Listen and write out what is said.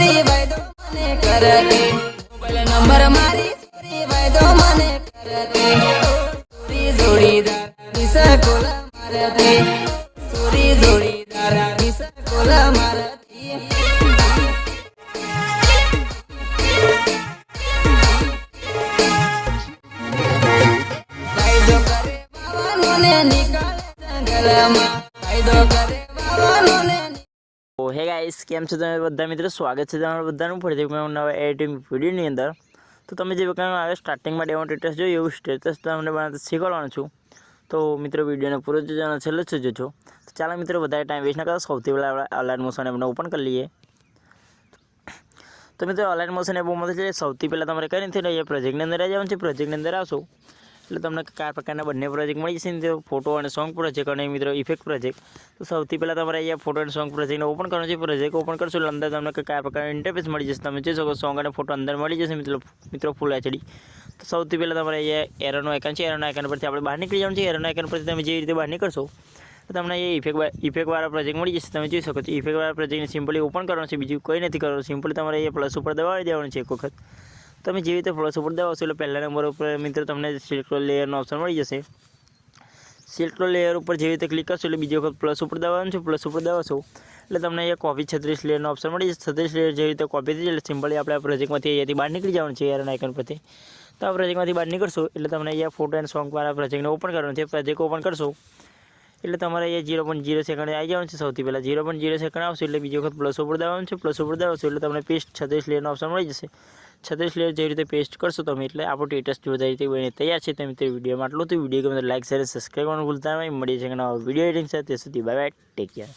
sorry વાયદો મને કરતી મોબાઈલ નંબર મારી સોરી વાયદો મને કરતી સોરી જોડીદાર વિસા કોલા મારતી સોરી જોડીદાર વિસા કોલા મારતી વાયદો કરે બાવાનો ને નીકળે જંગલમાં વાયદો કરે બાવાનો ને હે ગાઈસ કેમ છો તમે બધા મિત્રો સ્વાગત છે તમારું બધાનું ફરીથી નવા એડિટિંગ વિડીયોની અંદર તો તમે જે પ્રકારનું આવે સ્ટાર્ટિંગમાં ડેમો સ્ટેટસ જોયું એવું સ્ટેટસ તમને બનાવતા શીખવાડવાનું છું તો મિત્રો વિડીયોને પૂરો જોજો છેલ્લે જ જોજો તો ચાલો મિત્રો વધારે ટાઈમ વેસ્ટ ન કરો સૌથી પહેલાં આપણે અલાઇન મોશન એપને ઓપન કરી લઈએ તો મિત્રો અલાઇન મોશન એપમાં છે સૌથી પહેલાં તમારે કઈ નથી અહીંયા પ્રોજેક્ટની અંદર આવી જવાનું છે પ્રોજેક્ટની અંદર આવશો એટલે તમને કયા પ્રકારના બંને પ્રોજેક્ટ મળી જશે ને ફોટો અને સોંગ પ્રોજેક્ટ અને મિત્રો ઇફેક્ટ પ્રોજેક્ટ તો સૌથી પહેલાં તમારે અહીંયા ફોટો અને સોંગ પ્રોજેક્ટને ઓપન કરવાનો છે પ્રોજેક્ટ ઓપન કરશો એટલે અંદર તમને કયા પ્રકારનું ઇન્ટરફેસ મળી જશે તમે જોઈ શકો સોંગ અને ફોટો અંદર મળી જશે મિત્રો ફૂલ એચડી તો સૌથી પહેલાં તમારે અહીંયા એરોનો આઇકન છે એરોના આઇકન પરથી આપણે બહાર નીકળી જવાનું છે એરોના આઇકન પરથી તમે જે રીતે બહાર નીકળશો તો તમને એ ઇફેક્ટવાળા પ્રોજેક્ટ મળી જશે તમે જોઈ શકો છો ઇફેક્ટવાળા પ્રોજેક્ટને સિમ્પલી ઓપન કરવાનું છે બીજું કંઈ નથી કરવાનું સિમ્પલી તમારે અહીંયા પ્લસ ઉપર દબાવી દેવાનું છે એક વખત તમે જે રીતે પ્લસ ઉપર દબાવશો એટલે પહેલા નંબર ઉપર મિત્રો તમને સિલેક્ટ લેયરનો ઓપ્શન મળી જશે સિલેક્ટ લેયર ઉપર જે રીતે ક્લિક કરશો એટલે બીજી વખત પ્લસ ઉપર દબાવવાનું છે પ્લસ ઉપર દબાવશો એટલે તમને અહીંયા કોપી 36 લેયરનો ઓપ્શન મળી જશે 36 લેયર જે રીતે કોપી થઈ જાય એટલે સિમ્પલી આપણે આ પ્રોજેક્ટમાંથી અહીંયાથી બહાર નીકળી જવાનું છે એરના આઇકન પરથી તો આ પ્રોજેક્ટમાંથી બહાર નીકળશો એટલે તમને અહીંયા ફોટો એન્ડ સોંગવાળા પ્રોજેક્ટને ઓપન કરવાનું છે પ્રોજેક્ટ ઓપન કરશો એટલે તમારે અહીંયા 0.0 સેકન્ડ આવી જવાનું છે સૌથી પહેલાં 0.0 સેકન્ડ આવશે એટલે બીજી વખત પ્લસ ઉપર દબાવવાનું છે પ્લસ ઉપર દબાવશો એટલે તમને પેસ્ટ 36 લેયરનો ઓપ્શન મળી જશે 36 લેયર જે રીતે પેસ્ટ કરશો તમે એટલે આપણું સ્ટેટસ જોતા રીતે બને તૈયાર છે તમે તે વિડીયોમાં આટલું તો વિડીયો ગમે તો લાઈક શેર સબસ્ક્રાઈબ કરવાનું ભૂલતા નહીં મળી છે કે નવા વિડીયો એડિટિંગ સાથે ત્યાં સુધી બાય બાય ટેક કેર